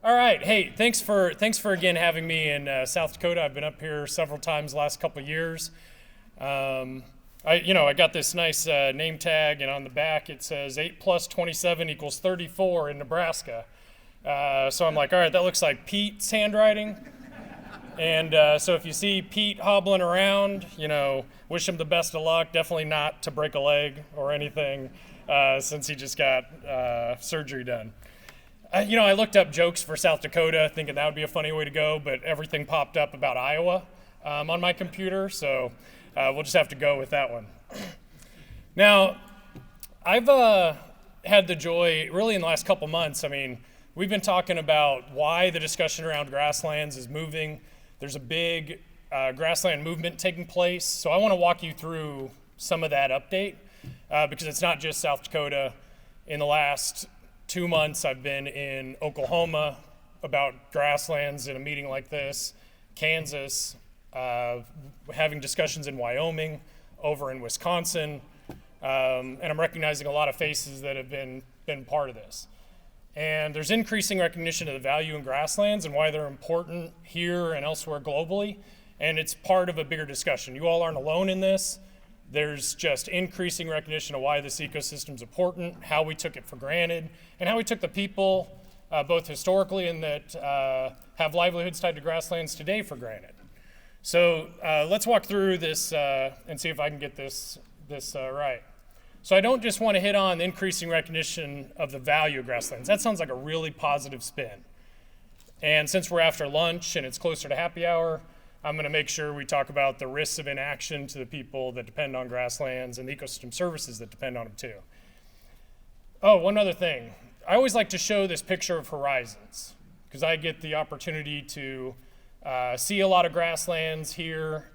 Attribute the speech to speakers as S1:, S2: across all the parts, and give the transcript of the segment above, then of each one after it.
S1: All right. Hey, thanks for again having me in South Dakota. I've been up here several times the last couple of years. I got this nice name tag, and on the back it says 8 plus 27 equals 34 in Nebraska. So I'm like, all right, that looks like Pete's handwriting. And so if you see Pete hobbling around, wish him the best of luck. Definitely not to break a leg or anything, since he just got surgery done. I looked up jokes for South Dakota, thinking that would be a funny way to go, but everything popped up about Iowa on my computer, so we'll just have to go with that one. Now, I've had the joy, really in the last couple months, we've been talking about why the discussion around grasslands is moving. There's a big grassland movement taking place, so I want to walk you through some of that update, because it's not just South Dakota. In the last 2 months, I've been in Oklahoma about grasslands in a meeting like this, Kansas, having discussions in Wyoming, over in Wisconsin, and I'm recognizing a lot of faces that have been part of this. And there's increasing recognition of the value in grasslands and why they're important here and elsewhere globally, and it's part of a bigger discussion. You all aren't alone in this. There's just increasing recognition of why this ecosystem is important, how we took it for granted, and how we took the people, both historically and that have livelihoods tied to grasslands today, for granted. So let's walk through this and see if I can get this right. So I don't just want to hit on the increasing recognition of the value of grasslands. That sounds like a really positive spin. And since we're after lunch and it's closer to happy hour, I'm going to make sure we talk about the risks of inaction to the people that depend on grasslands and the ecosystem services that depend on them too. Oh, one other thing. I always like to show this picture of horizons because I get the opportunity to see a lot of grasslands here,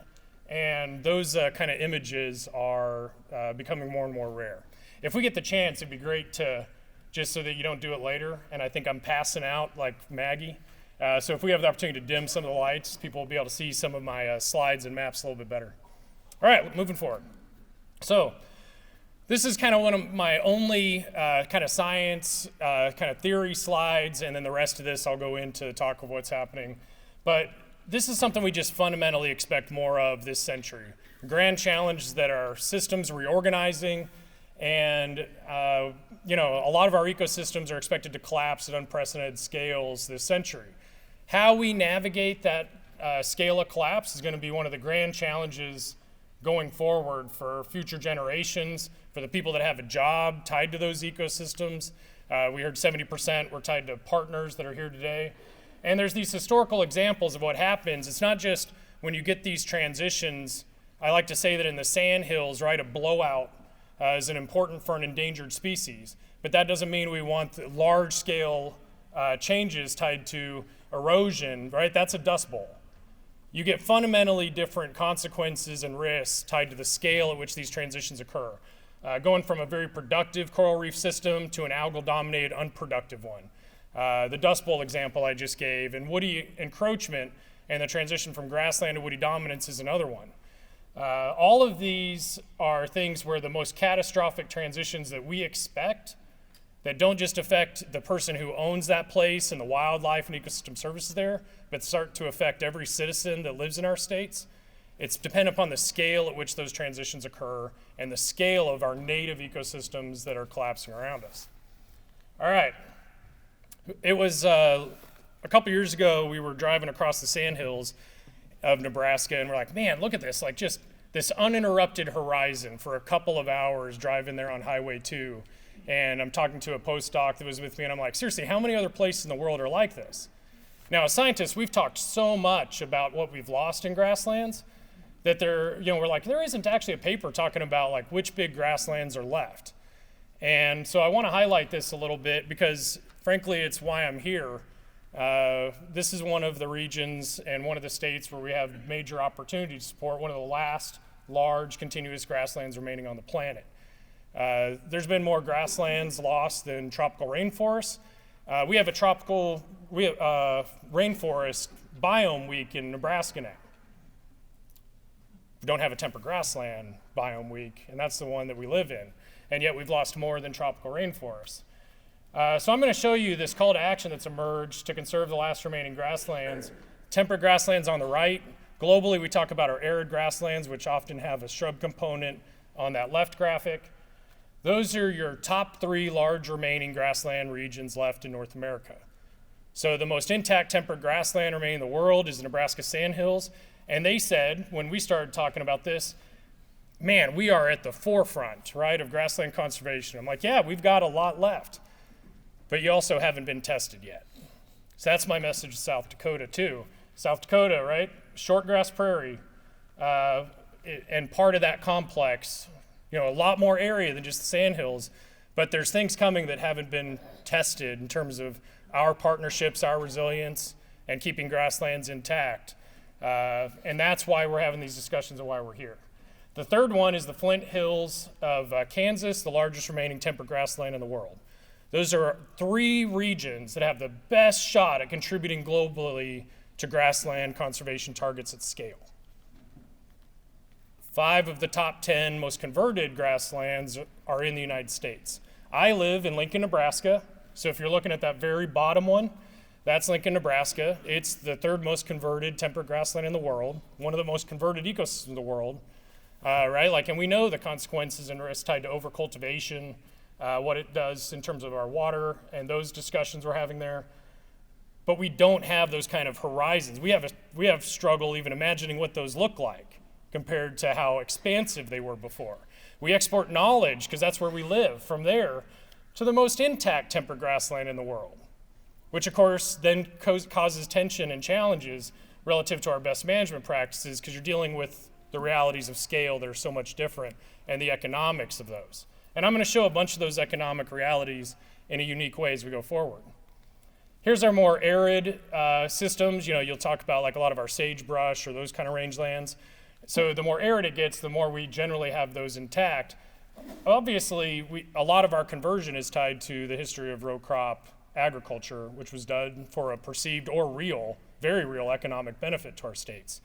S1: and those kind of images are becoming more and more rare. If we get the chance, it'd be great to, just so that you don't do it later, and I think I'm passing out like Maggie. So if we have the opportunity to dim some of the lights, people will be able to see some of my slides and maps a little bit better. All right, moving forward. So this is kind of one of my only kind of science, kind of theory slides, and then the rest of this I'll go into talk of what's happening. But this is something we just fundamentally expect more of this century. Grand challenge is that our system's reorganizing, and a lot of our ecosystems are expected to collapse at unprecedented scales this century. How we navigate that scale of collapse is going to be one of the grand challenges going forward for future generations, for the people that have a job tied to those ecosystems. We heard 70% were tied to partners that are here today. And there's these historical examples of what happens. It's not just when you get these transitions. I like to say that in the sandhills, right, a blowout is important for an endangered species. But that doesn't mean we want large-scale changes tied to erosion, right? That's a dust bowl. You get fundamentally different consequences and risks tied to the scale at which these transitions occur. Going from a very productive coral reef system to an algal-dominated, unproductive one. The dust bowl example I just gave, and woody encroachment and the transition from grassland to woody dominance is another one. All of these are things where the most catastrophic transitions that we expect that don't just affect the person who owns that place and the wildlife and ecosystem services there, but start to affect every citizen that lives in our states. It's dependent upon the scale at which those transitions occur and the scale of our native ecosystems that are collapsing around us. All right. It was a couple years ago, we were driving across the sandhills of Nebraska, and we're like, man, look at this, like just this uninterrupted horizon for a couple of hours driving there on Highway 2. And I'm talking to a postdoc that was with me, and I'm like, seriously, how many other places in the world are like this? Now, as scientists, we've talked so much about what we've lost in grasslands that we're like, there isn't actually a paper talking about like which big grasslands are left. And so I want to highlight this a little bit because, frankly, it's why I'm here. This is one of the regions and one of the states where we have major opportunity to support one of the last large continuous grasslands remaining on the planet. There's been more grasslands lost than tropical rainforests. We have a rainforest biome week in Nebraska now. We don't have a temperate grassland biome week, and that's the one that we live in. And yet we've lost more than tropical rainforests. So I'm going to show you this call to action that's emerged to conserve the last remaining grasslands. Temperate grasslands on the right. Globally, we talk about our arid grasslands, which often have a shrub component on that left graphic. Those are your top 3 large remaining grassland regions left in North America. So the most intact temperate grassland remaining in the world is the Nebraska Sandhills. And they said, when we started talking about this, man, we are at the forefront, right, of grassland conservation. I'm like, yeah, we've got a lot left, but you also haven't been tested yet. So that's my message to South Dakota too. South Dakota, right, short grass prairie, and part of that complex, you know, a lot more area than just the Sandhills, but there's things coming that haven't been tested in terms of our partnerships, our resilience, and keeping grasslands intact. And that's why we're having these discussions and why we're here. The third one is the Flint Hills of Kansas, the largest remaining temperate grassland in the world. Those are 3 regions that have the best shot at contributing globally to grassland conservation targets at scale. 5 of the top 10 most converted grasslands are in the United States. I live in Lincoln, Nebraska, so if you're looking at that very bottom one, that's Lincoln, Nebraska. It's the 3rd most converted temperate grassland in the world, one of the most converted ecosystems in the world, right? Like, and we know the consequences and risks tied to overcultivation, what it does in terms of our water, and those discussions we're having there. But we don't have those kind of horizons. We have struggle even imagining what those look like compared to how expansive they were before. We export knowledge, because that's where we live, from there to the most intact temperate grassland in the world, which of course then causes tension and challenges relative to our best management practices, because you're dealing with the realities of scale that are so much different and the economics of those. And I'm going to show a bunch of those economic realities in a unique way as we go forward. Here's our more arid systems. You know, you'll talk about like a lot of our sagebrush or those kind of rangelands. So the more arid it gets, the more we generally have those intact. Obviously, a lot of our conversion is tied to the history of row crop agriculture, which was done for a perceived or real, very real economic benefit to our states.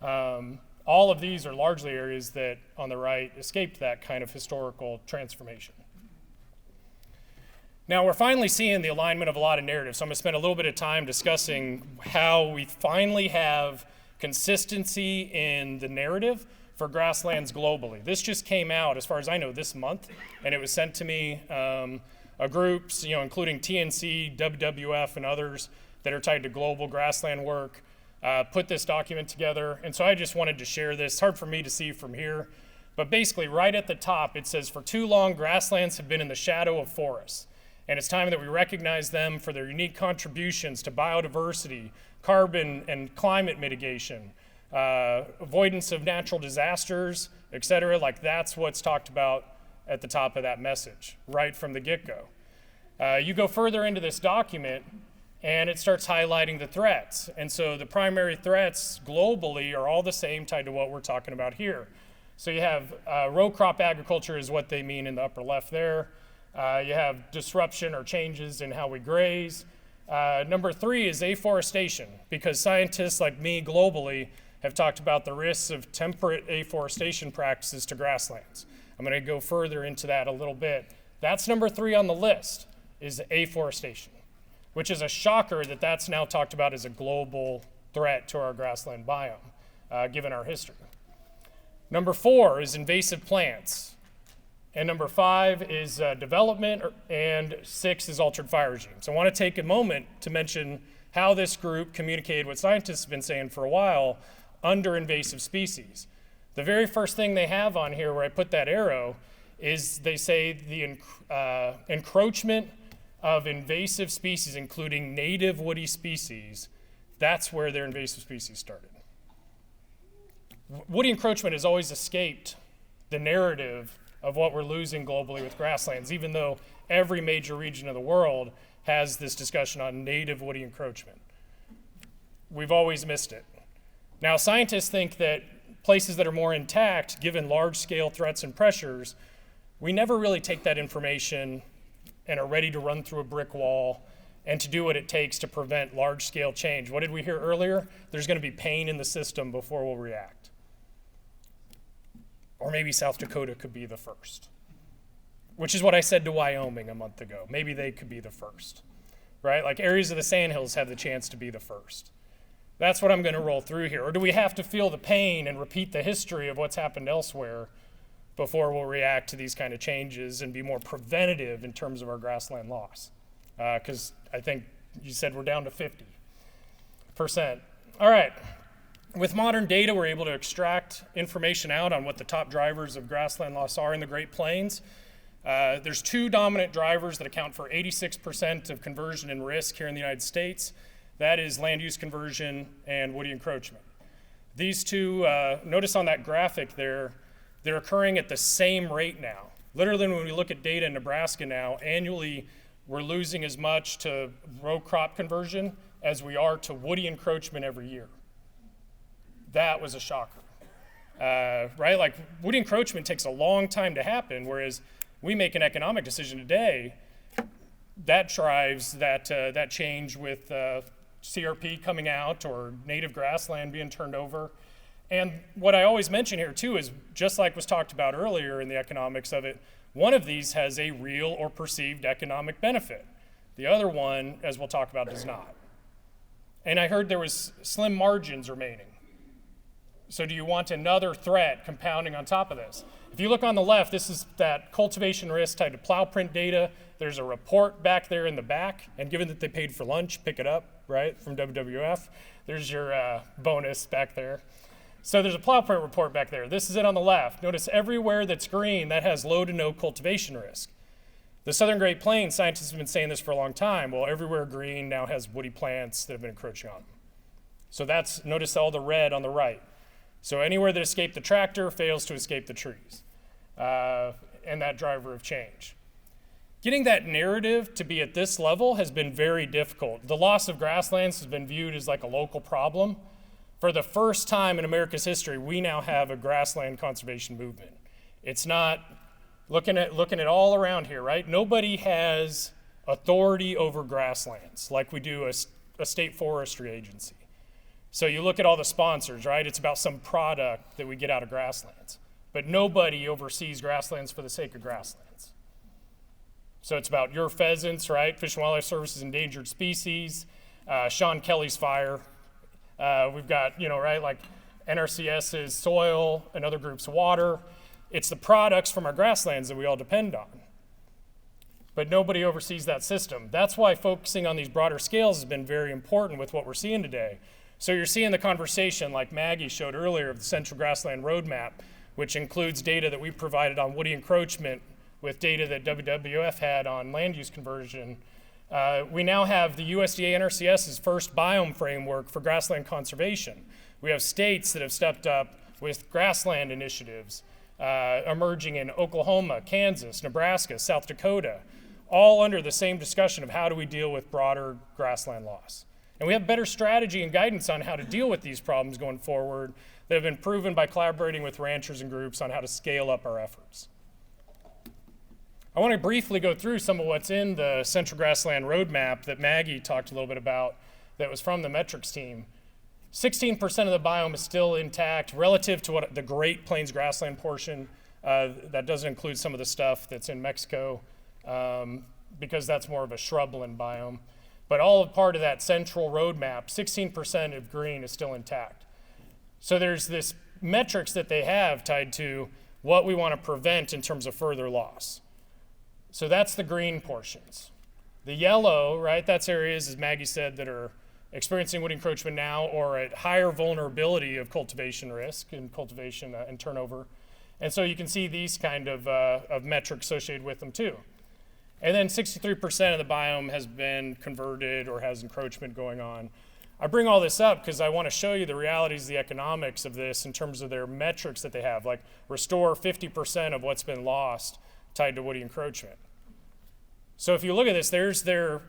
S1: All of these are largely areas that, on the right, escaped that kind of historical transformation. Now we're finally seeing the alignment of a lot of narratives, so I'm going to spend a little bit of time discussing how we finally have consistency in the narrative for grasslands globally. This just came out, as far as I know, this month, and it was sent to me. Groups, you know, including TNC, WWF, and others that are tied to global grassland work, put this document together. And so I just wanted to share this. It's hard for me to see from here, but basically right at the top, it says, for too long, grasslands have been in the shadow of forests. And it's time that we recognize them for their unique contributions to biodiversity, carbon and climate mitigation, avoidance of natural disasters, et cetera. Like, that's what's talked about at the top of that message, right from the get-go. You go further into this document, and it starts highlighting the threats. And so the primary threats globally are all the same, tied to what we're talking about here. So you have row crop agriculture is what they mean in the upper left there. You have disruption or changes in how we graze. Number 3 is afforestation, because scientists like me globally have talked about the risks of temperate afforestation practices to grasslands. I'm going to go further into that a little bit. That's number 3 on the list, is afforestation, which is a shocker that that's now talked about as a global threat to our grassland biome, given our history. Number 4 is invasive plants. And number 5 is development, and 6 is altered fire regimes. I want to take a moment to mention how this group communicated what scientists have been saying for a while under invasive species. The very first thing they have on here where I put that arrow is they say the encroachment of invasive species, including native woody species. That's where their invasive species started. Woody encroachment has always escaped the narrative of what we're losing globally with grasslands, even though every major region of the world has this discussion on native woody encroachment. We've always missed it. Now, scientists think that places that are more intact, given large-scale threats and pressures, we never really take that information and are ready to run through a brick wall and to do what it takes to prevent large-scale change. What did we hear earlier? There's going to be pain in the system before we'll react. Or maybe South Dakota could be the first. which is what I said to Wyoming a month ago. Maybe they could be the first, right? Like areas of the sandhills have the chance to be the first. That's what I'm going to roll through here. Or do we have to feel the pain and repeat the history of what's happened elsewhere before we'll react to these kind of changes and be more preventative in terms of our grassland loss? Because I think you said we're down to 50%. All right. With modern data, we're able to extract information out on what the top drivers of grassland loss are in the Great Plains. There's two dominant drivers that account for 86% of conversion and risk here in the United States. That is land use conversion and woody encroachment. These two, notice on that graphic there, they're occurring at the same rate now. Literally, when we look at data in Nebraska now, annually, we're losing as much to row crop conversion as we are to woody encroachment every year. That was a shocker, right? Like woody encroachment takes a long time to happen, whereas we make an economic decision today that drives that change with CRP coming out or native grassland being turned over. And what I always mention here too is, just like was talked about earlier in the economics of it, one of these has a real or perceived economic benefit. The other one, as we'll talk about, does not. And I heard there was slim margins remaining. So do you want another threat compounding on top of this? If you look on the left, this is that cultivation risk tied to plow print data. There's a report back there in the back, and given that they paid for lunch, pick it up, right, from WWF. There's your bonus back there. So there's a plow print report back there. This is it on the left. Notice everywhere that's green, that has low to no cultivation risk. The Southern Great Plains, scientists have been saying this for a long time. Well, everywhere green now has woody plants that have been encroaching on them. So that's, notice all the red on the right. So anywhere that escaped the tractor fails to escape the trees, and that driver of change. Getting that narrative to be at this level has been very difficult. The loss of grasslands has been viewed as like a local problem. For the first time in America's history, we now have a grassland conservation movement. It's not, looking at all around here, right? Nobody has authority over grasslands like we do a state forestry agency. So you look at all the sponsors, right? It's about some product that we get out of grasslands. But nobody oversees grasslands for the sake of grasslands. So it's about your pheasants, right? Fish and Wildlife Service's endangered species, Sean Kelly's fire. We've got, right, like NRCS's soil, another group's water. It's the products from our grasslands that we all depend on. But nobody oversees that system. That's why focusing on these broader scales has been very important with what we're seeing today. So you're seeing the conversation like Maggie showed earlier of the Central Grassland Roadmap, which includes data that we provided on woody encroachment with data that WWF had on land use conversion. We now have the USDA NRCS's first biome framework for grassland conservation. We have states that have stepped up with grassland initiatives emerging in Oklahoma, Kansas, Nebraska, South Dakota, all under the same discussion of how do we deal with broader grassland loss. And we have better strategy and guidance on how to deal with these problems going forward that have been proven by collaborating with ranchers and groups on how to scale up our efforts. I want to briefly go through some of what's in the Central Grassland Roadmap that Maggie talked a little bit about that was from the metrics team. 16% of the biome is still intact relative to what the Great Plains grassland portion. That doesn't include some of the stuff that's in Mexico because that's more of a shrubland biome. But all part of that central roadmap, 16% of green is still intact. So there's this metrics that they have tied to what we want to prevent in terms of further loss. So that's the green portions. The yellow, right, that's areas, as Maggie said, that are experiencing wood encroachment now or at higher vulnerability of cultivation risk and cultivation and turnover. And so you can see these kind of metrics associated with them too. And then 63% of the biome has been converted or has encroachment going on. I bring all this up because I want to show you the realities, the economics of this in terms of their metrics that they have, like restore 50% of what's been lost tied to woody encroachment. So if you look at this, there's their,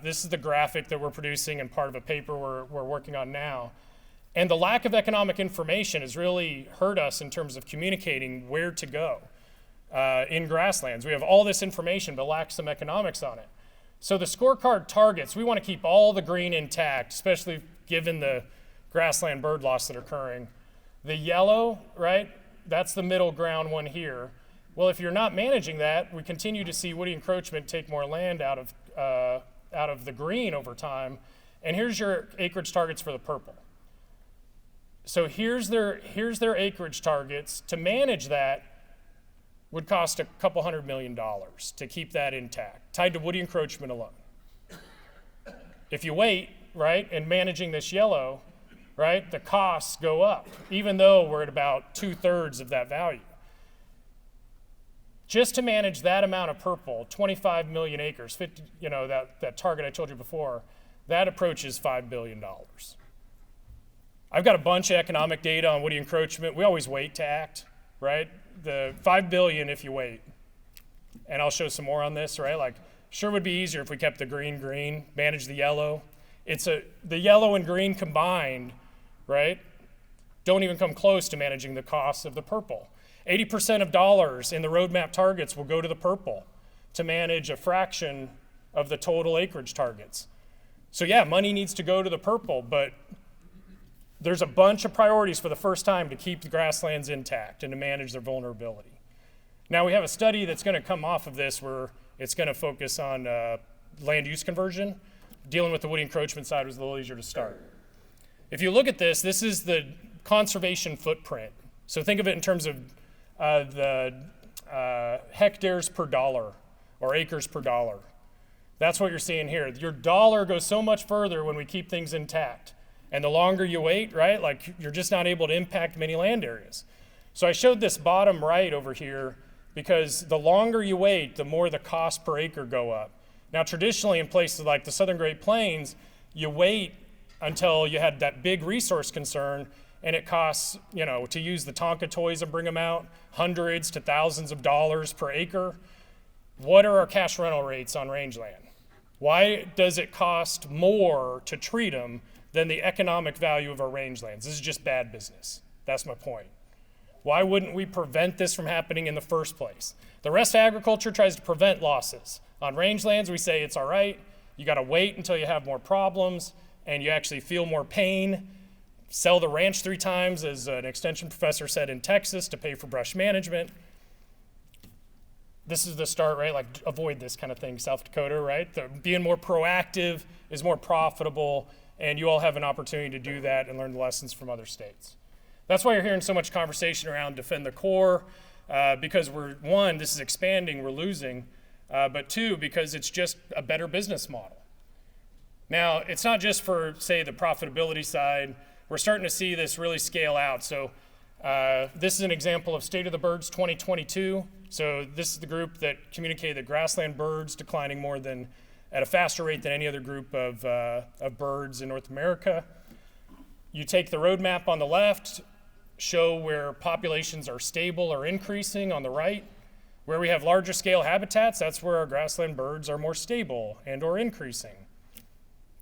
S1: this is the graphic that we're producing and part of a paper we're working on now. And the lack of economic information has really hurt us in terms of communicating where to go in grasslands. We have all this information but lack some economics on it. So the scorecard targets, we want to keep all the green intact, especially given the grassland bird loss that are occurring. The yellow, right, that's the middle ground one here. Well, if you're not managing that, we continue to see woody encroachment take more land out of the green over time. And here's your acreage targets for the purple. So here's their acreage targets. To manage that would cost a couple $100 million to keep that intact, tied to woody encroachment alone. If you wait, right, and managing this yellow, right, the costs go up, even though we're at about 2/3 of that value. Just to manage that amount of purple, 25 million acres, 50, that target I told you before, that approaches $5 billion. I've got a bunch of economic data on woody encroachment. We always wait to act, right? The $5 billion if you wait. And I'll show some more on this, right? Like, sure would be easier if we kept the green, manage the yellow. The yellow and green combined, right, don't even come close to managing the costs of the purple. 80% of dollars in the roadmap targets will go to the purple to manage a fraction of the total acreage targets. So yeah, money needs to go to the purple, but there's a bunch of priorities for the first time to keep the grasslands intact and to manage their vulnerability. Now we have a study that's going to come off of this where it's going to focus on land use conversion. Dealing with the woody encroachment side was a little easier to start. If you look at this is the conservation footprint. So think of it in terms of the hectares per dollar or acres per dollar. That's what you're seeing here. Your dollar goes so much further when we keep things intact. And the longer you wait, right, like you're just not able to impact many land areas. So I showed this bottom right over here because the longer you wait, the more the cost per acre go up. Now, traditionally in places like the Southern Great Plains, you wait until you had that big resource concern and it costs, to use the Tonka toys and bring them out, hundreds to thousands of dollars per acre. What are our cash rental rates on rangeland? Why does it cost more to treat them than the economic value of our rangelands? This is just bad business. That's my point. Why wouldn't we prevent this from happening in the first place? The rest of agriculture tries to prevent losses. On rangelands, we say it's all right. You got to wait until you have more problems and you actually feel more pain. Sell the ranch 3 times, as an extension professor said in Texas, to pay for brush management. This is the start, right? Like, avoid this kind of thing, South Dakota, right? Being more proactive is more profitable, and you all have an opportunity to do that and learn the lessons from other states. That's why you're hearing so much conversation around defend the core, because one, this is expanding, we're losing, but 2, because it's just a better business model. Now, it's not just for, say, the profitability side. We're starting to see this really scale out. So this is an example of State of the Birds 2022. So this is the group that communicated that grassland birds declining more than, at a faster rate than any other group of birds in North America. You take the roadmap on the left, show where populations are stable or increasing on the right. Where we have larger scale habitats, that's where our grassland birds are more stable and or increasing.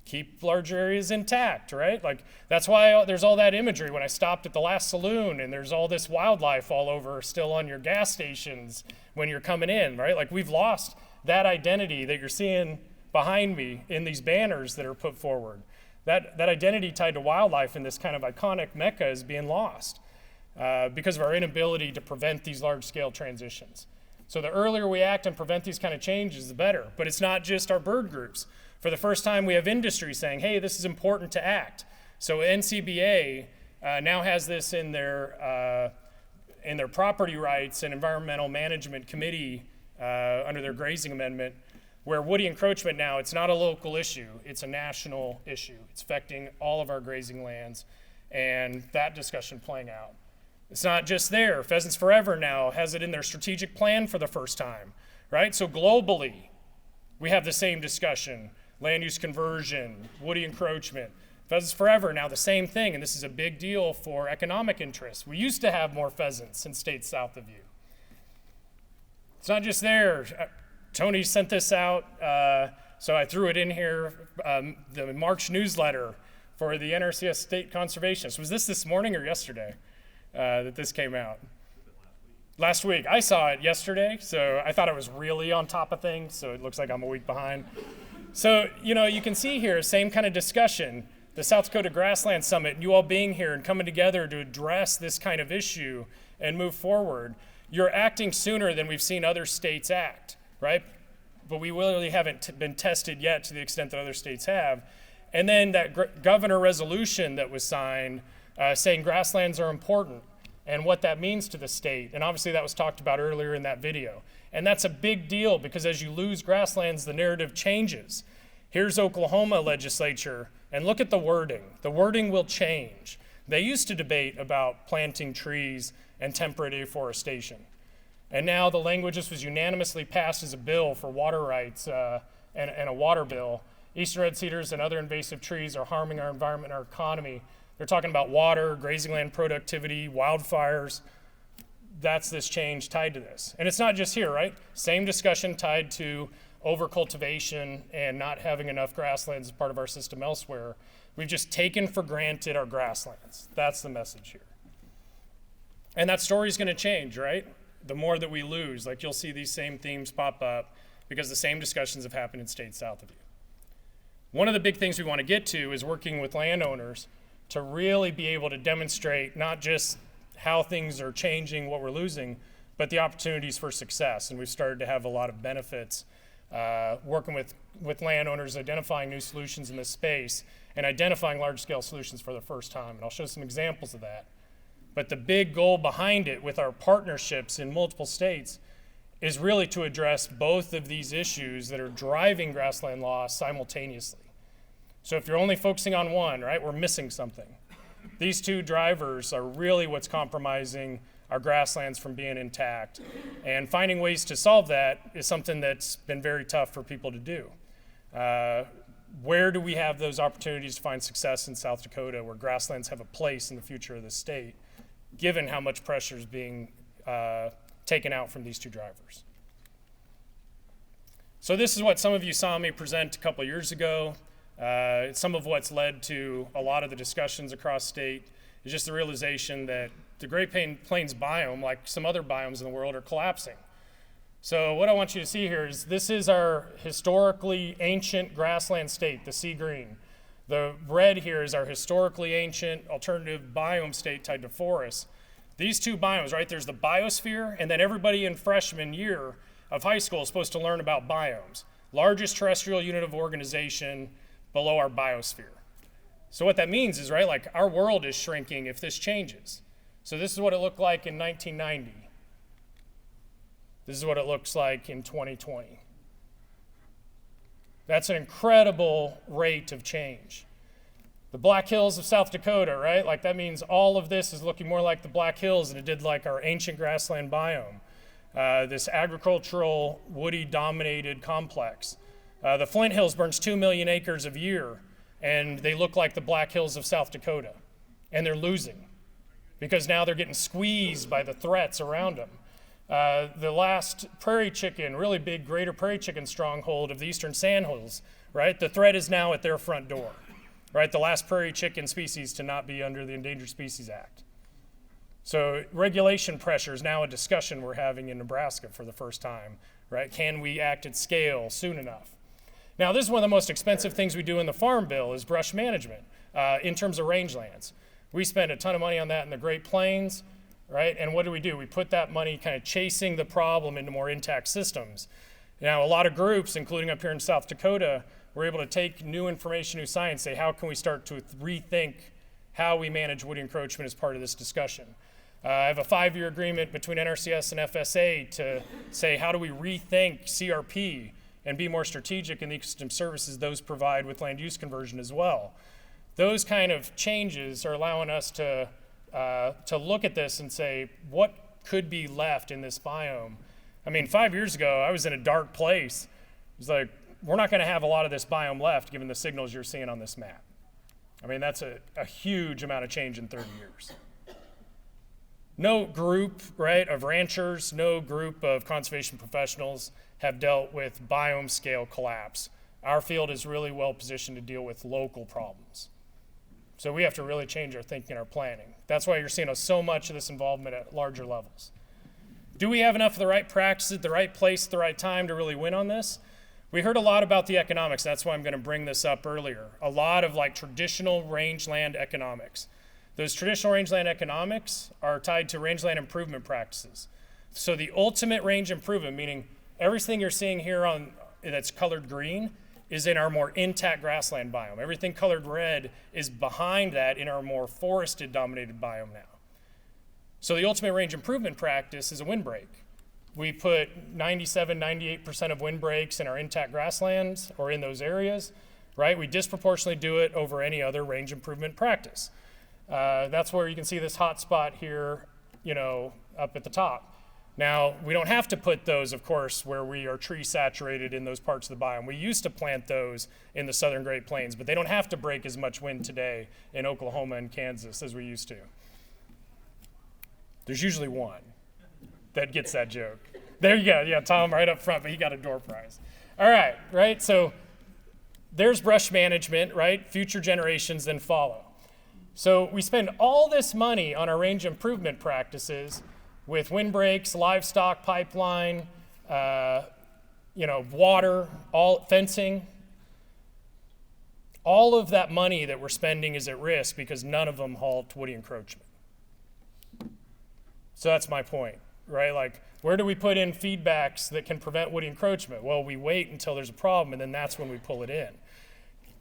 S1: Keep large areas intact, right? Like, that's why there's all that imagery when I stopped at the last saloon and there's all this wildlife all over still on your gas stations when you're coming in, right? Like, we've lost that identity that you're seeing behind me in these banners that are put forward. That identity tied to wildlife in this kind of iconic mecca is being lost because of our inability to prevent these large scale transitions. So the earlier we act and prevent these kind of changes, the better. But it's not just our bird groups. For the first time, we have industry saying, hey, this is important to act. So NCBA now has this in their property rights and environmental management committee under their grazing amendment, where woody encroachment now, it's not a local issue, it's a national issue. It's affecting all of our grazing lands, and that discussion playing out. It's not just there. Pheasants Forever now has it in their strategic plan for the first time, right? So globally, we have the same discussion. Land use conversion, woody encroachment. Pheasants Forever, now the same thing, and this is a big deal for economic interests. We used to have more pheasants in states south of you. It's not just there. Tony sent this out, so I threw it in here, the March newsletter for the NRCS state conservationists. Was this morning or yesterday that this came out? Last week. I saw it yesterday, so I thought I was really on top of things, so it looks like I'm a week behind. So, you can see here, same kind of discussion, the South Dakota Grassland Summit, you all being here and coming together to address this kind of issue and move forward. you're acting sooner than we've seen other states act, right? But we really haven't been tested yet to the extent that other states have. And then that governor resolution that was signed saying grasslands are important and what that means to the state. And obviously that was talked about earlier in that video. And that's a big deal because as you lose grasslands, the narrative changes. Here's Oklahoma legislature, and look at the wording. The wording will change. They used to debate about planting trees and temperate afforestation. And now the language just was unanimously passed as a bill for water rights and a water bill. Eastern red cedars and other invasive trees are harming our environment and our economy. They're talking about water, grazing land productivity, wildfires. That's this change tied to this. And it's not just here, right? Same discussion tied to overcultivation and not having enough grasslands as part of our system elsewhere. We've just taken for granted our grasslands. That's the message here. And that story's gonna change, right? The more that we lose, like you'll see these same themes pop up because the same discussions have happened in states south of you. One of the big things we want to get to is working with landowners to really be able to demonstrate not just how things are changing, what we're losing, but the opportunities for success. And we've started to have a lot of benefits working with landowners, identifying new solutions in this space and identifying large-scale solutions for the first time. And I'll show some examples of that. But the big goal behind it with our partnerships in multiple states is really to address both of these issues that are driving grassland loss simultaneously. So if you're only focusing on one, right, we're missing something. These two drivers are really what's compromising our grasslands from being intact. And finding ways to solve that is something that's been very tough for people to do. Where do we have those opportunities to find success in South Dakota where grasslands have a place in the future of the state, given how much pressure is being taken out from these two drivers? So this is what some of you saw me present a couple years ago. Some of what's led to a lot of the discussions across state is just the realization that the Great Plains biome, like some other biomes in the world, are collapsing. So what I want you to see here is this is our historically ancient grassland state, the sea green. The red here is our historically ancient alternative biome state tied to forests. These two biomes, right, there's the biosphere, and then everybody in freshman year of high school is supposed to learn about biomes. Largest terrestrial unit of organization below our biosphere. So what that means is, right, like our world is shrinking if this changes. So this is what it looked like in 1990. This is what it looks like in 2020. That's an incredible rate of change. The Black Hills of South Dakota, right? Like that means all of this is looking more like the Black Hills than it did like our ancient grassland biome. This agricultural, woody dominated complex. The Flint Hills burns 2 million acres a year, and they look like the Black Hills of South Dakota. And they're losing because now they're getting squeezed by the threats around them. The last prairie chicken, really big greater prairie chicken stronghold of the eastern sandhills, right? The threat is now at their front door, right? The last prairie chicken species to not be under the Endangered Species Act. So regulation pressure is now a discussion we're having in Nebraska for the first time, right? Can we act at scale soon enough? Now, this is one of the most expensive things we do in the Farm Bill is brush management in terms of rangelands. We spend a ton of money on that in the Great Plains, right? And what do? We put that money kind of chasing the problem into more intact systems. Now, a lot of groups, including up here in South Dakota, were able to take new information, new science, say, how can we start to rethink how we manage woody encroachment as part of this discussion? I have a 5-year agreement between NRCS and FSA to say, how do we rethink CRP and be more strategic in the ecosystem services those provide with land use conversion as well? Those kind of changes are allowing us to look at this and say, what could be left in this biome? I mean, 5 years ago, I was in a dark place. It was like, we're not gonna have a lot of this biome left given the signals you're seeing on this map. I mean, that's a huge amount of change in 30 years. No group, right, of ranchers, no group of conservation professionals have dealt with biome scale collapse. Our field is really well positioned to deal with local problems. So we have to really change our thinking and our planning. That's why you're seeing so much of this involvement at larger levels. Do we have enough of the right practices, the right place, the right time to really win on this? We heard a lot about the economics. That's why I'm going to bring this up earlier. A lot of like traditional rangeland economics. Those traditional rangeland economics are tied to rangeland improvement practices. So the ultimate range improvement, meaning everything you're seeing here on that's colored green, is in our more intact grassland biome. Everything colored red is behind that in our more forested dominated biome now. So the ultimate range improvement practice is a windbreak. We put 97, 98% of windbreaks in our intact grasslands or in those areas, right? We disproportionately do it over any other range improvement practice. That's where you can see this hot spot here, up at the top. Now, we don't have to put those, of course, where we are tree saturated in those parts of the biome. We used to plant those in the southern Great Plains, but they don't have to break as much wind today in Oklahoma and Kansas as we used to. There's usually one that gets that joke. There you go, yeah, Tom right up front, but he got a door prize. All right, right, so there's brush management, right? Future generations then follow. So we spend all this money on our range improvement practices with windbreaks, livestock pipeline, water, fencing. All of that money that we're spending is at risk because none of them halt woody encroachment. So that's my point, right? Like, where do we put in feedbacks that can prevent woody encroachment? Well, we wait until there's a problem, and then that's when we pull it in.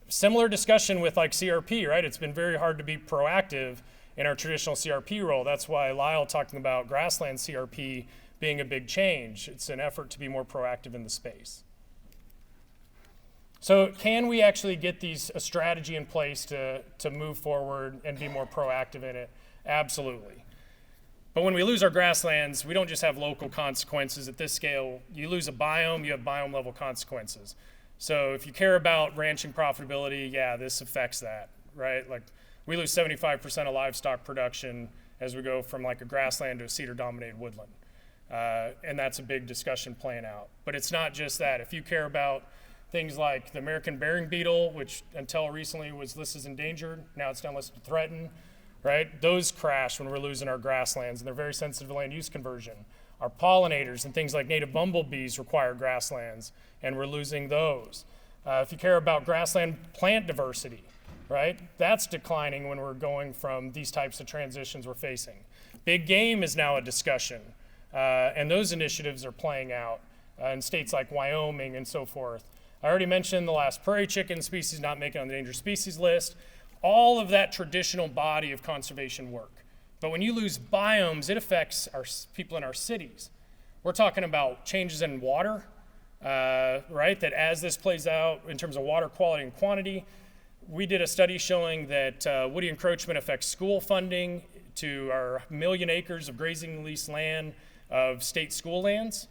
S1: Similar discussion with like CRP, right? It's been very hard to be proactive in our traditional CRP role. That's why Lyle talking about grassland CRP being a big change. It's an effort to be more proactive in the space. So can we actually get a strategy in place to move forward and be more proactive in it? Absolutely. But when we lose our grasslands, we don't just have local consequences at this scale. You lose a biome, you have biome level consequences. So if you care about ranching profitability, yeah, this affects that, right? Like, we lose 75% of livestock production as we go from like a grassland to a cedar-dominated woodland. And that's a big discussion playing out. But it's not just that. If you care about things like the American burying beetle, which until recently was listed as endangered, now it's now listed as threatened, right? Those crash when we're losing our grasslands, and they're very sensitive to land use conversion. Our pollinators and things like native bumblebees require grasslands, and we're losing those. If you care about grassland plant diversity, right? That's declining when we're going from these types of transitions we're facing. Big game is now a discussion, and those initiatives are playing out in states like Wyoming and so forth. I already mentioned the last prairie chicken species not making it on the endangered species list. All of that traditional body of conservation work. But when you lose biomes, it affects our people in our cities. We're talking about changes in water, right? That as this plays out in terms of water quality and quantity, we did a study showing that woody encroachment affects school funding to our 1 million acres of grazing leased land of state school lands.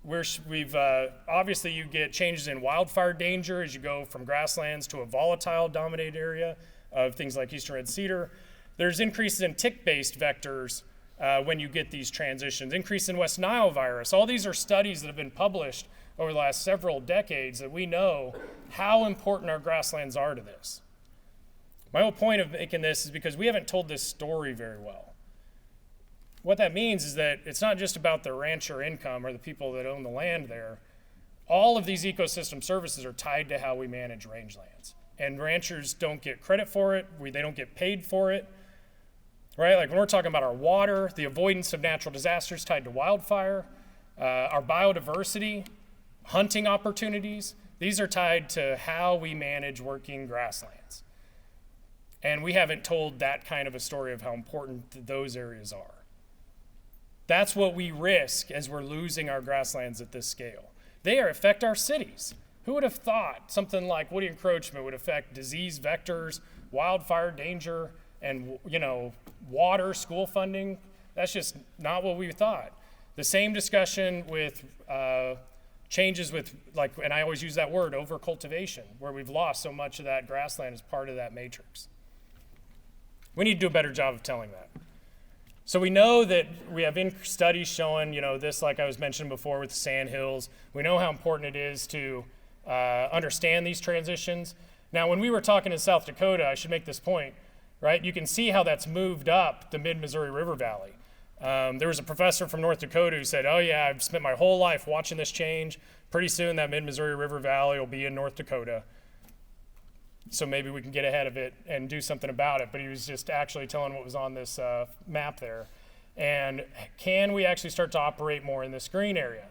S1: Obviously you get changes in wildfire danger as you go from grasslands to a volatile dominated area of things like eastern red cedar. There's increases in tick-based vectors when you get these transitions, increase in West Nile virus. All these are studies that have been published over the last several decades that we know how important our grasslands are to this. My whole point of making this is because we haven't told this story very well. What that means is that it's not just about the rancher income or the people that own the land there. All of these ecosystem services are tied to how we manage rangelands. And ranchers don't get credit for it. They don't get paid for it. Right? Like when we're talking about our water, the avoidance of natural disasters tied to wildfire, our biodiversity, hunting opportunities, these are tied to how we manage working grasslands. And we haven't told that kind of a story of how important those areas are. That's what we risk as we're losing our grasslands at this scale. They affect our cities. Who would have thought something like woody encroachment would affect disease vectors, wildfire danger, and water, school funding? That's just not what we thought. The same discussion with changes with, and I always use that word, over-cultivation, where we've lost so much of that grassland as part of that matrix. We need to do a better job of telling that. So we know that we have studies showing, this, like I was mentioning before with the sandhills. We know how important it is to understand these transitions. Now, when we were talking in South Dakota, I should make this point, right? You can see how that's moved up the mid-Missouri River Valley. There was a professor from North Dakota who said, oh yeah, I've spent my whole life watching this change. Pretty soon that mid-Missouri River Valley will be in North Dakota. So maybe we can get ahead of it and do something about it. But he was just actually telling what was on this map there. And can we actually start to operate more in this green area?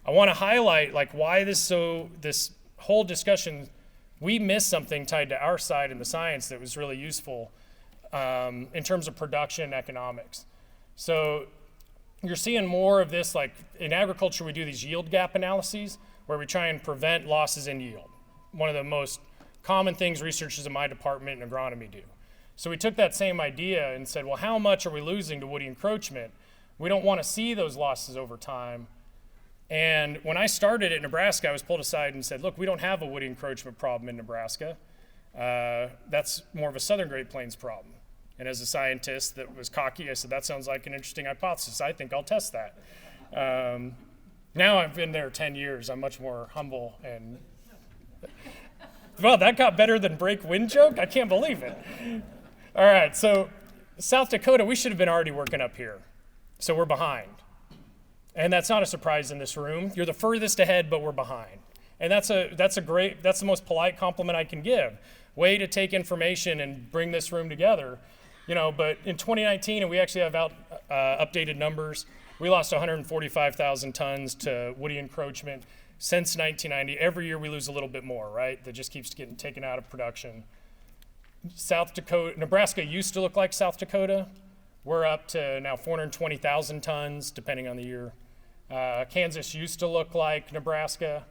S1: I want to highlight like why this whole discussion, we missed something tied to our side in the science that was really useful in terms of production and economics. So you're seeing more of this, like in agriculture, we do these yield gap analyses where we try and prevent losses in yield. One of the most common things researchers in my department in agronomy do. So we took that same idea and said, well, how much are we losing to woody encroachment? We don't want to see those losses over time. And when I started at Nebraska, I was pulled aside and said, look, we don't have a woody encroachment problem in Nebraska. That's more of a Southern Great Plains problem. And as a scientist that was cocky, I said, that sounds like an interesting hypothesis. I think I'll test that. Now I've been there 10 years. I'm much more humble. And well, that got better than break wind joke? I can't believe it. All right, so South Dakota, we should have been already working up here. So we're behind. And that's not a surprise in this room. You're the furthest ahead, but we're behind. And that's the most polite compliment I can give. Way to take information and bring this room together. But in 2019, and we actually have updated numbers, we lost 145,000 tons to woody encroachment since 1990. Every year we lose a little bit more, right? That just keeps getting taken out of production. Nebraska used to look like South Dakota. We're up to now 420,000 tons, depending on the year. Kansas used to look like Nebraska.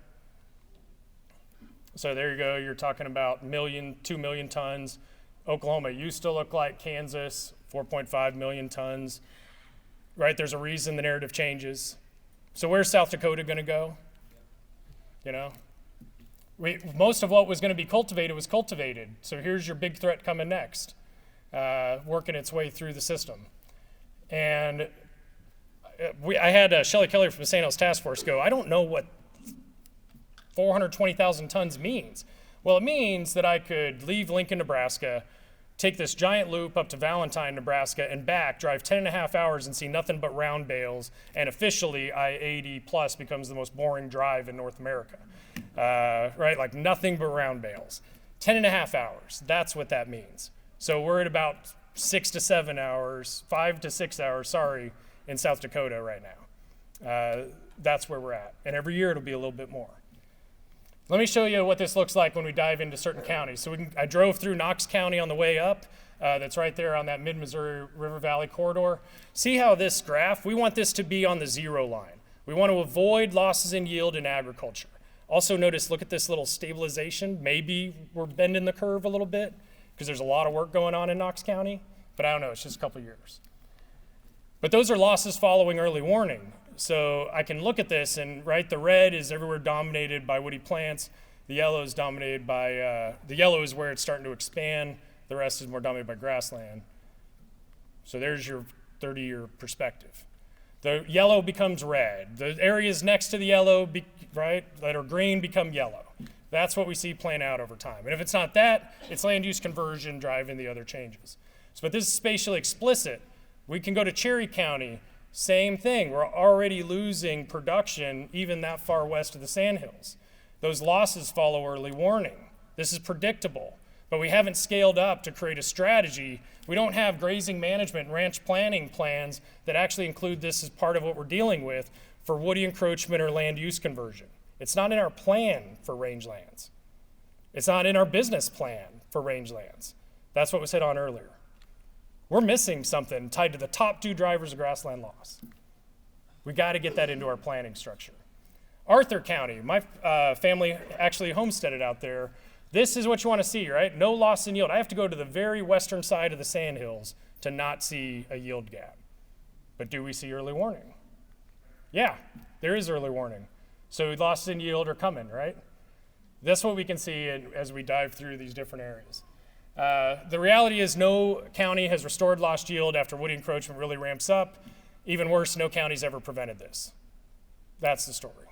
S1: So there you go, you're talking about 2 million tons. Oklahoma used to look like Kansas, 4.5 million tons. Right, there's a reason the narrative changes. So where's South Dakota gonna go? Most of what was gonna be cultivated was cultivated. So here's your big threat coming next, working its way through the system. And I had Shelley Keller from the Sand Hills Task Force go, I don't know what 420,000 tons means. Well, it means that I could leave Lincoln, Nebraska, take this giant loop up to Valentine, Nebraska, and back, drive 10 and a half hours and see nothing but round bales, and officially I-80 plus becomes the most boring drive in North America, right? Like nothing but round bales. 10 and a half hours, that's what that means. So we're at about 6 to 7 hours, 5 to 6 hours, sorry, in South Dakota right now. That's where we're at, and every year it'll be a little bit more. Let me show you what this looks like when we dive into certain counties. So I drove through Knox County on the way up. That's right there on that mid-Missouri River Valley corridor. See how this graph, we want this to be on the 0 line. We want to avoid losses in yield in agriculture. Also notice, look at this little stabilization. Maybe we're bending the curve a little bit because there's a lot of work going on in Knox County, but I don't know, it's just a couple years. But those are losses following early warning. So I can look at this and, right, the red is everywhere dominated by woody plants. The yellow is dominated by, the yellow is where it's starting to expand. The rest is more dominated by grassland. So there's your 30-year perspective. The yellow becomes red. The areas next to the yellow, right, that are green become yellow. That's what we see playing out over time. And if it's not that, it's land use conversion driving the other changes. So, but this is spatially explicit. We can go to Cherry County. Same thing, we're already losing production even that far west of the Sandhills. Those losses follow early warning. This is predictable, but we haven't scaled up to create a strategy. We don't have grazing management and ranch planning plans that actually include this as part of what we're dealing with for woody encroachment or land use conversion. It's not in our plan for rangelands. It's not in our business plan for rangelands. That's what was hit on earlier. We're missing something tied to the top 2 drivers of grassland loss. We got to get that into our planning structure. Arthur County, my family actually homesteaded out there. This is what you want to see, right? No loss in yield. I have to go to the very western side of the Sandhills to not see a yield gap. But do we see early warning? Yeah, there is early warning. So losses in yield are coming, right? That's what we can see as we dive through these different areas. The reality is no county has restored lost yield after woody encroachment really ramps up. Even worse, no county's ever prevented this. That's the story.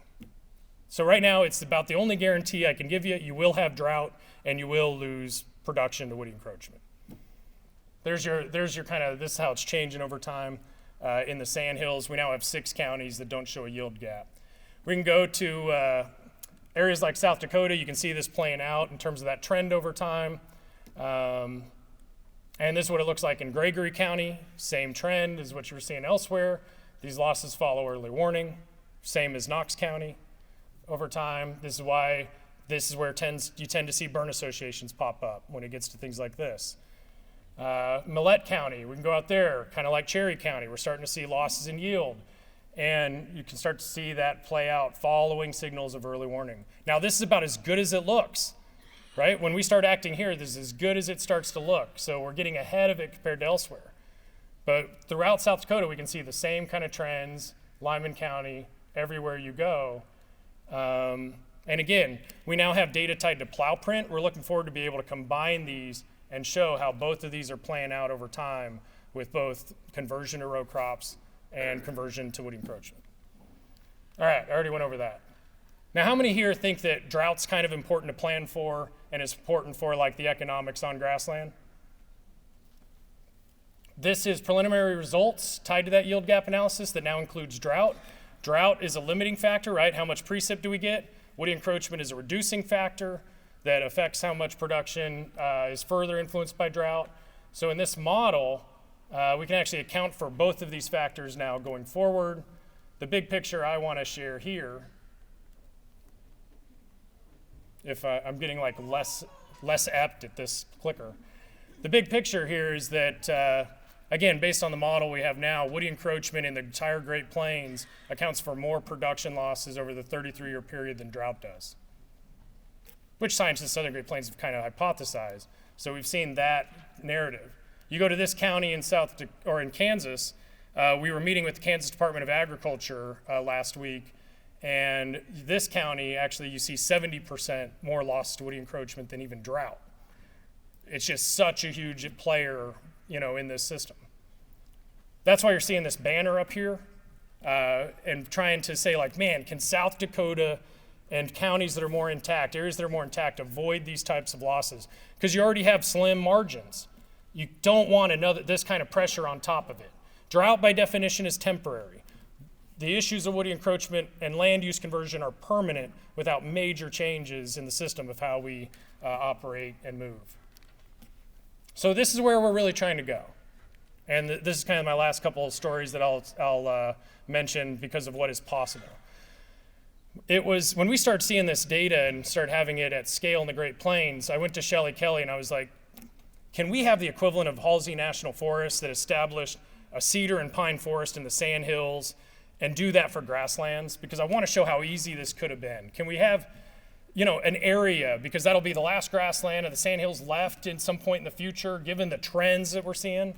S1: So right now, it's about the only guarantee I can give you. You will have drought and you will lose production to woody encroachment. There's your kind of, this is how it's changing over time. In the Sandhills, we now have 6 counties that don't show a yield gap. We can go to areas like South Dakota. You can see this playing out in terms of that trend over time. And And this is what it looks like in Gregory County. Same trend as what you were seeing elsewhere. These losses follow early warning, same as Knox County over time. This is why this is where you tend to see burn associations pop up when it gets to things like this. Millette County, we can go out there, kind of like Cherry County. We're starting to see losses in yield. And you can start to see that play out following signals of early warning. Now, this is about as good as it looks, right? When we start acting here, this is as good as it starts to look. So we're getting ahead of it compared to elsewhere. But throughout South Dakota, we can see the same kind of trends, Lyman County, everywhere you go. And again, we now have data tied to plow print. We're looking forward to be able to combine these and show how both of these are playing out over time with both conversion to row crops and conversion to wood encroachment. All right, I already went over that. Now, how many here think that drought's kind of important to plan for and is important for like the economics on grassland? This is preliminary results tied to that yield gap analysis that now includes drought. Drought is a limiting factor, right? How much precip do we get? Wood encroachment is a reducing factor that affects how much production is further influenced by drought. So in this model, we can actually account for both of these factors now going forward. The big picture I want to share here, if I'm getting like less apt at this clicker. The big picture here is that, again, based on the model we have now, woody encroachment in the entire Great Plains accounts for more production losses over the 33-year period than drought does, which scientists in Southern Great Plains have kind of hypothesized. So we've seen that narrative. You go to this county in in Kansas, we were meeting with the Kansas Department of Agriculture last week, and this county, actually, you see 70% more loss to woody encroachment than even drought. It's just such a huge player, in this system. That's why you're seeing this banner up here and trying to say like, man, can South Dakota and counties that are more intact, areas that are more intact, avoid these types of losses? Because you already have slim margins. You don't want this kind of pressure on top of it. Drought, by definition, is temporary. The issues of woody encroachment and land use conversion are permanent without major changes in the system of how we operate and move. So this is where we're really trying to go. And this is kind of my last couple of stories that I'll mention because of what is possible. It was when we started seeing this data and started having it at scale in the Great Plains, I went to Shelley Kelly and I was like, can we have the equivalent of Halsey National Forest that established a cedar and pine forest in the Sandhills and do that for grasslands? Because I want to show how easy this could have been. Can we have, an area, because that'll be the last grassland of the Sandhills left in some point in the future, given the trends that we're seeing?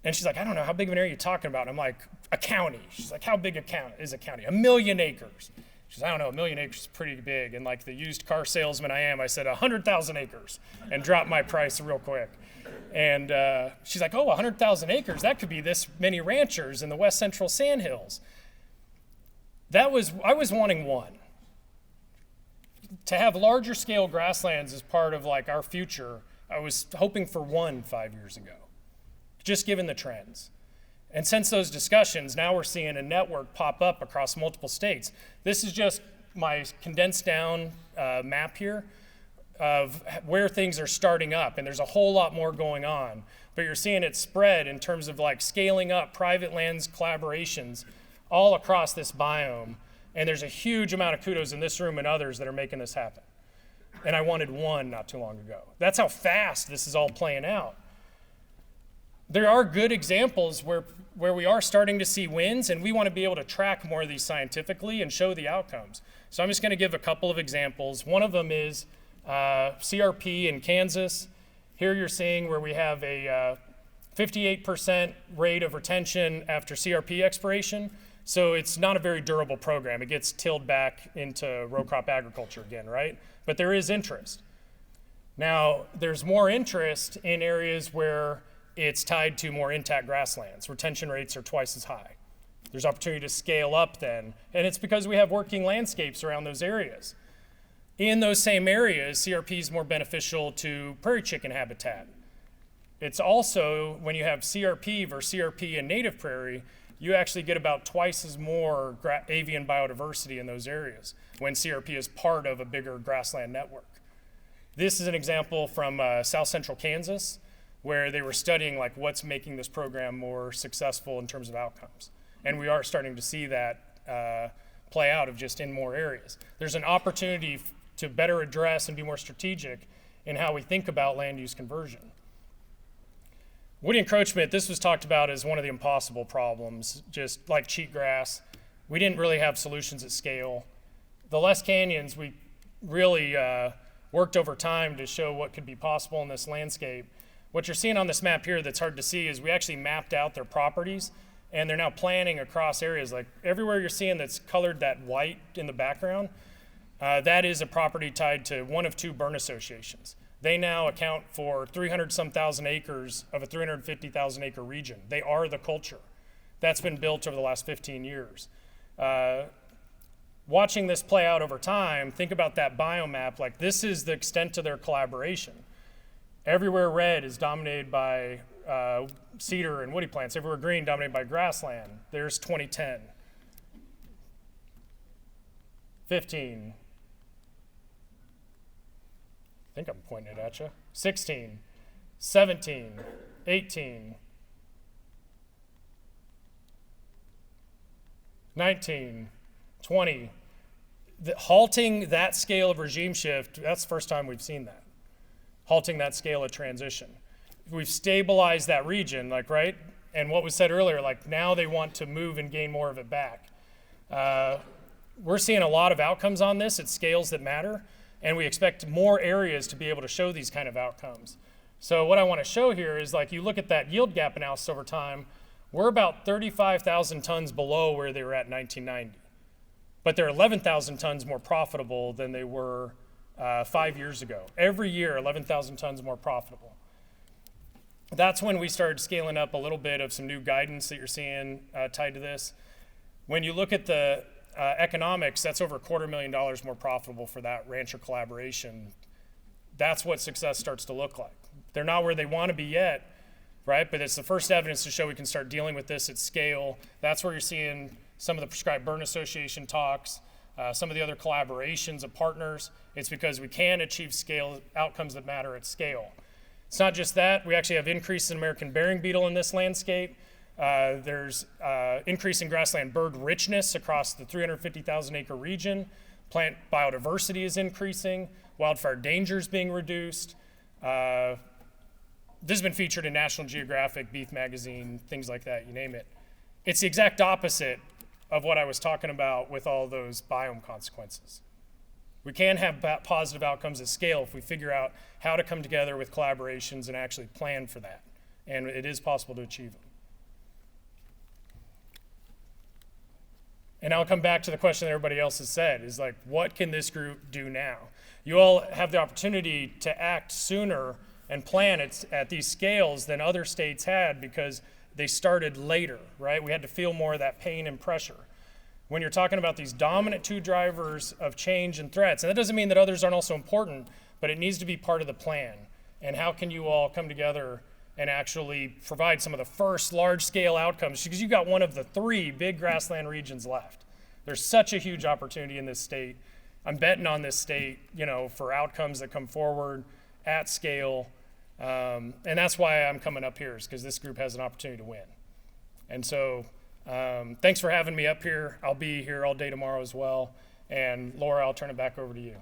S1: And she's like, I don't know, how big of an area are you talking about? I'm like, a county. She's like, how big is a county? 1 million acres. She's like, I don't know, 1 million acres is pretty big. And like the used car salesman I am, I said 100,000 acres and dropped my price real quick. And she's like, 100,000 acres, that could be this many ranchers in the West Central Sandhills. I was wanting one. To have larger scale grasslands as part of like our future, I was hoping for one 5 years ago, just given the trends. And since those discussions, now we're seeing a network pop up across multiple states. This is just my condensed down map here of where things are starting up, and there's a whole lot more going on. But you're seeing it spread in terms of like scaling up private lands collaborations all across this biome. And there's a huge amount of kudos in this room and others that are making this happen. And I wanted one not too long ago. That's how fast this is all playing out. There are good examples where we are starting to see wins, and we want to be able to track more of these scientifically and show the outcomes. So I'm just going to give a couple of examples. One of them is CRP in Kansas. Here you're seeing where we have a 58% rate of retention after CRP expiration. So it's not a very durable program. It gets tilled back into row crop agriculture again, right? But there is interest. Now, there's more interest in areas where it's tied to more intact grasslands. Retention rates are twice as high. There's opportunity to scale up then, and it's because we have working landscapes around those areas. In those same areas, CRP is more beneficial to prairie chicken habitat. It's also, when you have CRP versus CRP in native prairie, you actually get about twice as more avian biodiversity in those areas when CRP is part of a bigger grassland network. This is an example from South Central Kansas. where they were studying like what's making this program more successful in terms of outcomes. And we are starting to see that play out of just in more areas. There's an opportunity to better address and be more strategic in how we think about land use conversion. Woody encroachment, this was talked about as one of the impossible problems, just like cheatgrass. We didn't really have solutions at scale. The less canyons, we really worked over time to show what could be possible in this landscape. What you're seeing on this map here that's hard to see is we actually mapped out their properties, and they're now planning across areas. Like everywhere you're seeing that's colored that white in the background, that is a property tied to one of two burn associations. They now account for 300-some thousand acres of a 350,000 acre region. They are the culture. That's been built over the last 15 years. Watching this play out over time, think about that biomap. Like this is the extent of their collaboration. Everywhere red is dominated by cedar and woody plants. Everywhere green dominated by grassland. There's 2010. 15. I think I'm pointing it at you. 16, 17, 18, 19, 20. Halting that scale of regime shift, that's the first time we've seen that. Halting that scale of transition. We've stabilized that region, like, right? And what was said earlier, like now they want to move and gain more of it back. We're seeing a lot of outcomes on this at scales that matter. And we expect more areas to be able to show these kind of outcomes. So what I want to show here is like you look at that yield gap analysis over time, we're about 35,000 tons below where they were at in 1990. But they're 11,000 tons more profitable than they were 5 years ago. Every year, 11,000 tons more profitable. That's when we started scaling up a little bit of some new guidance that you're seeing tied to this. When you look at the economics, that's over $250,000 more profitable for that rancher collaboration. That's what success starts to look like. They're not where they want to be yet, right? But it's the first evidence to show we can start dealing with this at scale. That's where you're seeing some of the prescribed burn association talks, some of the other collaborations of partners. It's because we can achieve scale outcomes that matter at scale. It's not just that. We actually have increase in American bearing beetle in this landscape. There's increase in grassland bird richness across the 350,000 acre region. Plant biodiversity is increasing. Wildfire danger is being reduced. This has been featured in National Geographic, Beef Magazine, things like that, you name it. It's the exact opposite of what I was talking about with all those biome consequences. We can have positive outcomes at scale if we figure out how to come together with collaborations and actually plan for that. And it is possible to achieve them. And I'll come back to the question that everybody else has said, is like, what can this group do now? You all have the opportunity to act sooner and plan at these scales than other states had because they started later, right? We had to feel more of that pain and pressure. When you're talking about these dominant two drivers of change and threats, and that doesn't mean that others aren't also important, but it needs to be part of the plan. And how can you all come together and actually provide some of the first large-scale outcomes, because you got one of the three big grassland regions left. There's such a huge opportunity in this state. I'm betting on this state, for outcomes that come forward at scale, and that's why I'm coming up here, is because this group has an opportunity to win. And so thanks for having me up here. I'll be here all day tomorrow as well. And Laura, I'll turn it back over to you.